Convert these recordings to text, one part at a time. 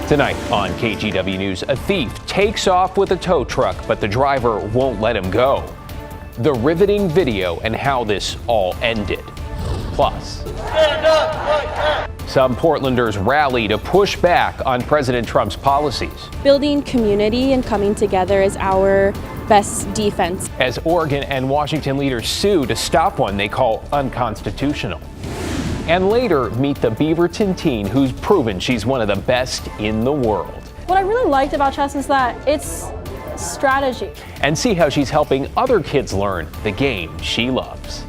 Tonight on KGW News, a thief takes off with a tow truck, but the driver won't let him go. The riveting video and how this all ended. Plus, some Portlanders rally to push back on President Trump's policies. Building community and coming together is our best defense. As Oregon and Washington leaders sue to stop one they call unconstitutional. And later, meet the Beaverton teen who's proven she's one of the best in the world. What I really liked about chess is that it's strategy. And see how she's helping other kids learn the game she loves.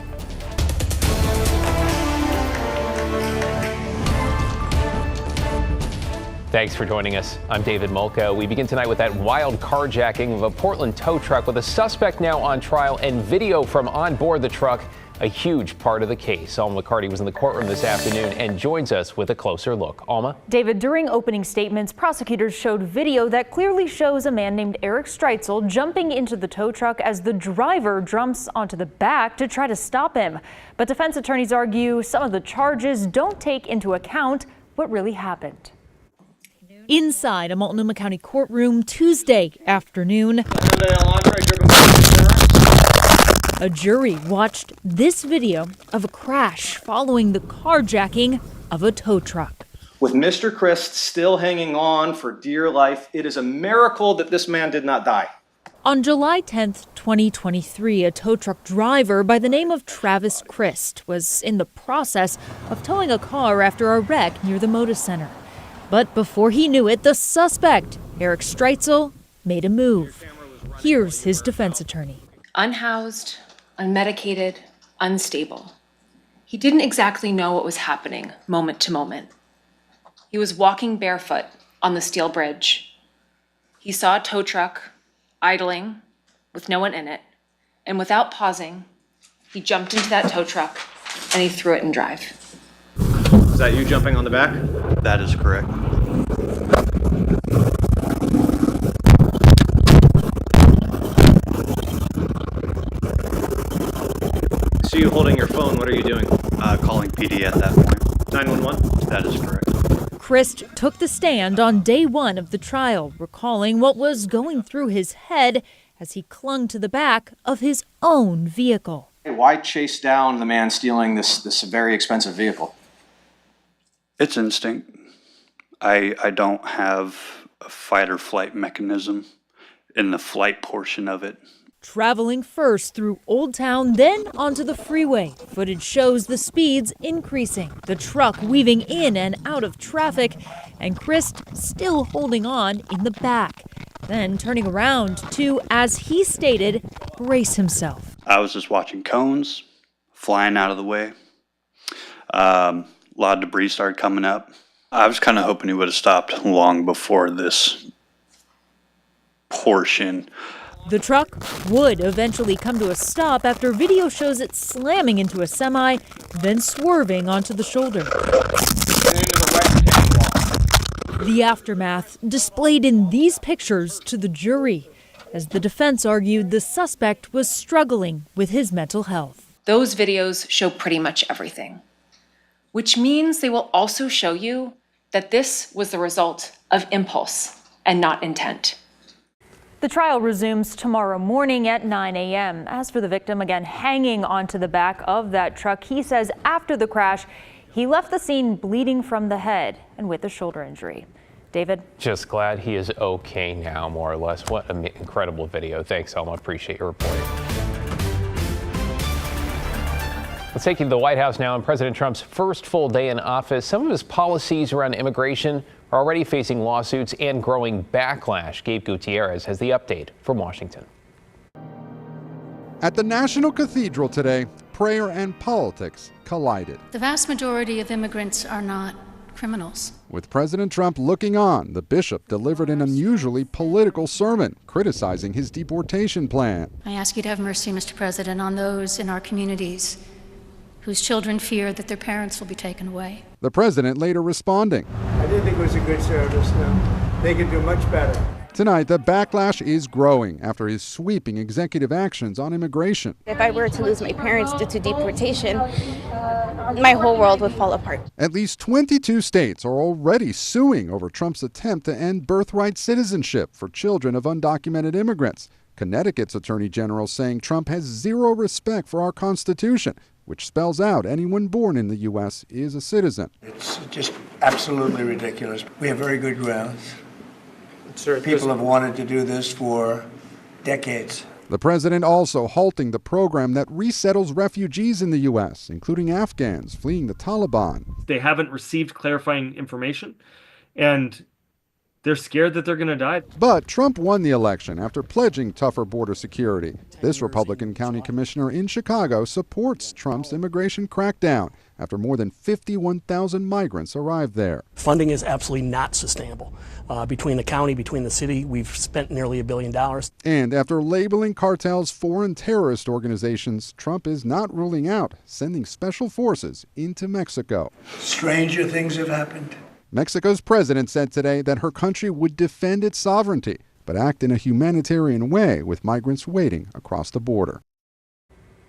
Thanks for joining us. I'm David Mulco. We begin tonight with that wild carjacking of a Portland tow truck with a suspect now on trial and video from on board the truck, a huge part of the case. Alma McCarty was in the courtroom this afternoon and joins us with a closer look. Alma? David, during opening statements, prosecutors showed video that clearly shows a man named Eric Streitzel jumping into the tow truck as the driver jumps onto the back to try to stop him. But defense attorneys argue some of the charges don't take into account what really happened. Inside a Multnomah County courtroom Tuesday afternoon, a jury watched this video of a crash following the carjacking of a tow truck. With Mr. Christ still hanging on for dear life, it is a miracle that this man did not die. On July 10th, 2023, a tow truck driver by the name of Travis Christ was in the process of towing a car after a wreck near the Moda Center. But before he knew it, the suspect, Eric Streitzel, made a move. Here's his defense attorney. Unhoused, unmedicated, unstable. He didn't exactly know what was happening moment to moment. He was walking barefoot on the steel bridge. He saw a tow truck idling with no one in it, and without pausing, he jumped into that tow truck and he threw it in drive. Is that you jumping on the back? That is correct. See you holding your phone. What are you doing? Calling PD at that point. 911? That is correct. Christ took the stand on day one of the trial, recalling what was going through his head as he clung to the back of his own vehicle. Why chase down the man stealing this very expensive vehicle? It's instinct. I don't have a fight or flight mechanism in the flight portion of it. Traveling first through Old Town, then onto the freeway. Footage shows the speeds increasing, the truck weaving in and out of traffic, and Christ still holding on in the back. Then turning around to, as he stated, brace himself. I was just watching cones flying out of the way. A lot of debris started coming up. I was kind of hoping he would have stopped long before this portion. The truck would eventually come to a stop after video shows it slamming into a semi, then swerving onto the shoulder. The aftermath displayed in these pictures to the jury, as the defense argued the suspect was struggling with his mental health. Those videos show pretty much everything, which means they will also show you that this was the result of impulse and not intent. The trial resumes tomorrow morning at 9 a.m. As for the victim, again hanging onto the back of that truck, he says after the crash, he left the scene bleeding from the head and with a shoulder injury. David? Just glad he is okay now, more or less. What an incredible video. Thanks, Alma. Appreciate your reporting. Let's take you to the White House now. On President Trump's first full day in office, some of his policies around immigration are already facing lawsuits and growing backlash. Gabe Gutierrez has the update from Washington. At the National Cathedral today, prayer and politics collided. The vast majority of immigrants are not criminals. With President Trump looking on, the bishop delivered an unusually political sermon criticizing his deportation plan. I ask you to have mercy, Mr. President, on those in our communities whose children fear that their parents will be taken away. The president later responding. I didn't think it was a good service, no. They could do much better. Tonight, the backlash is growing after his sweeping executive actions on immigration. If I were to lose my parents due to deportation, my whole world would fall apart. At least 22 states are already suing over Trump's attempt to end birthright citizenship for children of undocumented immigrants. Connecticut's Attorney General saying Trump has zero respect for our Constitution, which spells out anyone born in the U.S. is a citizen. It's just absolutely ridiculous. We have very good grounds. People have wanted to do this for decades. The president also halting the program that resettles refugees in the U.S., including Afghans fleeing the Taliban. They haven't received clarifying information, and they're scared that they're going to die. But Trump won the election after pledging tougher border security. This Republican county commissioner in Chicago supports Trump's immigration crackdown after more than 51,000 migrants arrived there. Funding is absolutely not sustainable. Between the county, between the city, we've spent nearly $1 billion. And after labeling cartels foreign terrorist organizations, Trump is not ruling out sending special forces into Mexico. Stranger things have happened. Mexico's president said today that her country would defend its sovereignty, but act in a humanitarian way with migrants waiting across the border.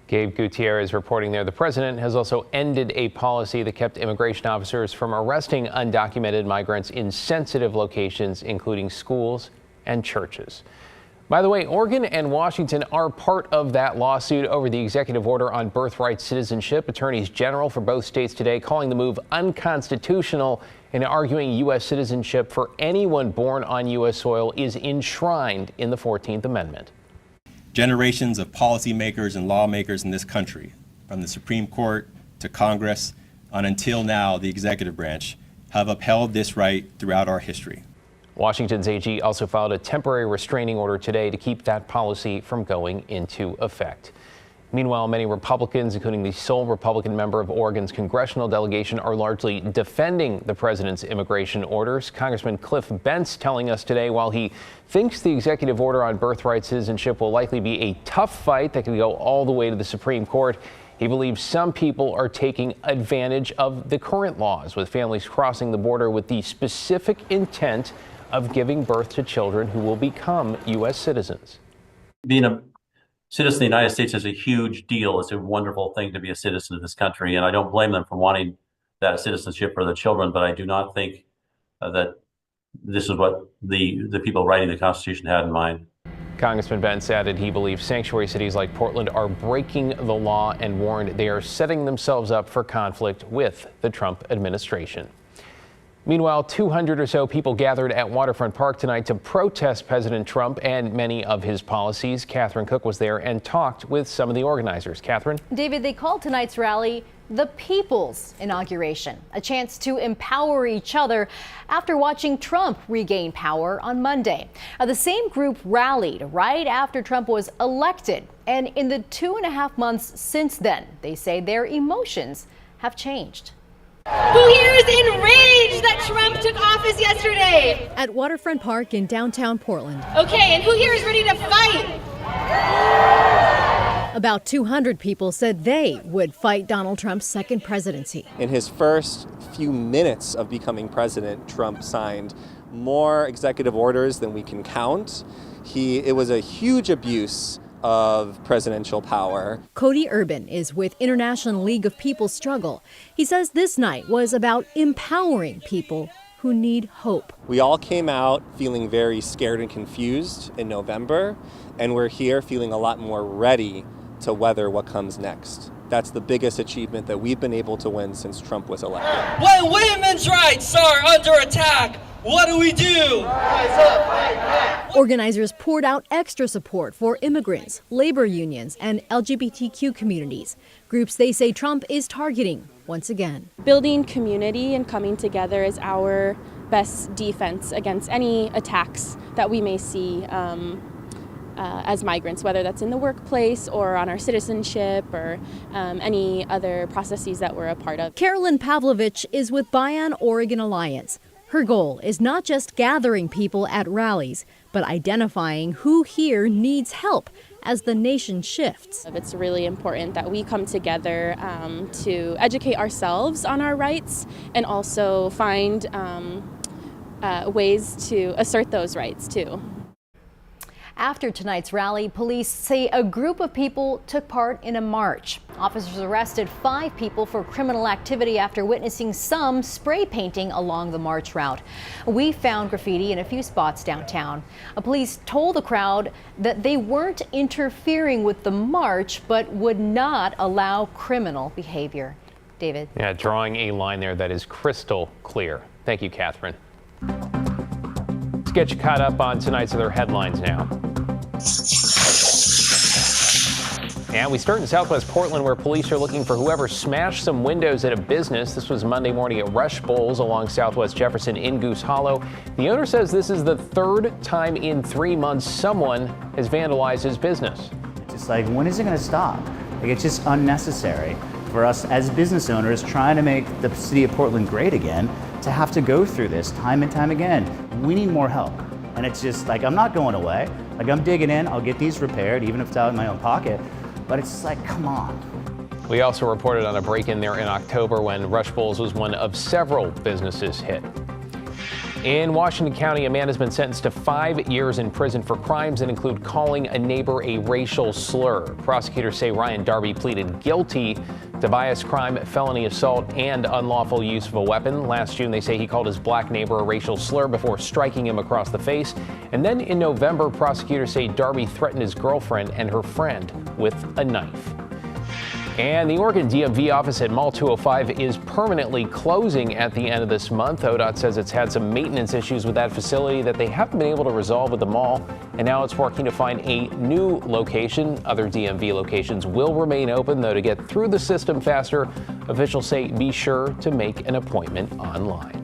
Gabe Gutierrez reporting there. The president has also ended a policy that kept immigration officers from arresting undocumented migrants in sensitive locations, including schools and churches. By the way, Oregon and Washington are part of that lawsuit over the executive order on birthright citizenship. Attorneys general for both states today calling the move unconstitutional and arguing U.S. citizenship for anyone born on U.S. soil is enshrined in the 14th Amendment. Generations of policymakers and lawmakers in this country, from the Supreme Court to Congress, and until now the executive branch, have upheld this right throughout our history. Washington's AG also filed a temporary restraining order today to keep that policy from going into effect. Meanwhile, many Republicans, including the sole Republican member of Oregon's congressional delegation, are largely defending the president's immigration orders. Congressman Cliff Bentz telling us today while he thinks the executive order on birthright citizenship will likely be a tough fight that could go all the way to the Supreme Court, he believes some people are taking advantage of the current laws, with families crossing the border with the specific intent of giving birth to children who will become U.S. citizens. Being a citizen of the United States is a huge deal. It's a wonderful thing to be a citizen of this country, and I don't blame them for wanting that citizenship for their children, but I do not think that this is what the people writing the Constitution had in mind. Congressman Bentz added he believes sanctuary cities like Portland are breaking the law and warned they are setting themselves up for conflict with the Trump administration. Meanwhile, 200 or so people gathered at Waterfront Park tonight to protest President Trump and many of his policies. Catherine Cook was there and talked with some of the organizers. Catherine? David, they called tonight's rally the People's Inauguration, a chance to empower each other after watching Trump regain power on Monday. Now, the same group rallied right after Trump was elected, and in the 2.5 months since then, they say their emotions have changed. Who here is enraged that Trump took office yesterday? At Waterfront Park in downtown Portland. Okay, and who here is ready to fight? About 200 people said they would fight Donald Trump's second presidency. In his first few minutes of becoming president, Trump signed more executive orders than we can count. It was a huge abuse of presidential power. Cody Urban is with International League of People Struggle. He says this night was about empowering people who need hope. We all came out feeling very scared and confused in November, and we're here feeling a lot more ready to weather what comes next. That's the biggest achievement that we've been able to win since Trump was elected. When women's rights are under attack, what do we do? Rise up, fight back. Organizers poured out extra support for immigrants, labor unions, and LGBTQ communities, groups they say Trump is targeting once again. Building community and coming together is our best defense against any attacks that we may see as migrants, whether that's in the workplace or on our citizenship or any other processes that we're a part of. Carolyn Pavlovich is with Bayan Oregon Alliance. Her goal is not just gathering people at rallies, but identifying who here needs help as the nation shifts. It's really important that we come together to educate ourselves on our rights and also find ways to assert those rights too. After tonight's rally, police say a group of people took part in a march. Officers arrested 5 people for criminal activity after witnessing some spray painting along the march route. We found graffiti in a few spots downtown. Police told the crowd that they weren't interfering with the march, but would not allow criminal behavior. David? Yeah, drawing a line there that is crystal clear. Thank you, Catherine. Let's get you caught up on tonight's other headlines now. And we start in Southwest Portland, where police are looking for whoever smashed some windows at a business. This was Monday morning at Rush Bowls along Southwest Jefferson in Goose Hollow. The owner says this is the 3rd time in 3 months someone has vandalized his business. It's like, when is it going to stop? Like, it's just unnecessary for us as business owners trying to make the city of Portland great again to have to go through this time and time again. We need more help. And it's just like, I'm not going away. Like, I'm digging in. I'll get these repaired, even if it's out of my own pocket. But it's just like, come on. We also reported on a break-in there in October when Rush Bowls was one of several businesses hit. In Washington County, a man has been sentenced to 5 years in prison for crimes that include calling a neighbor a racial slur. Prosecutors say Ryan Darby pleaded guilty to bias crime, felony assault, and unlawful use of a weapon. Last June, they say he called his black neighbor a racial slur before striking him across the face. And then in November, prosecutors say Darby threatened his girlfriend and her friend with a knife. And the Oregon DMV office at Mall 205 is permanently closing at the end of this month. ODOT says it's had some maintenance issues with that facility that they haven't been able to resolve with the mall, and now it's working to find a new location. Other DMV locations will remain open, though to get through the system faster, officials say be sure to make an appointment online.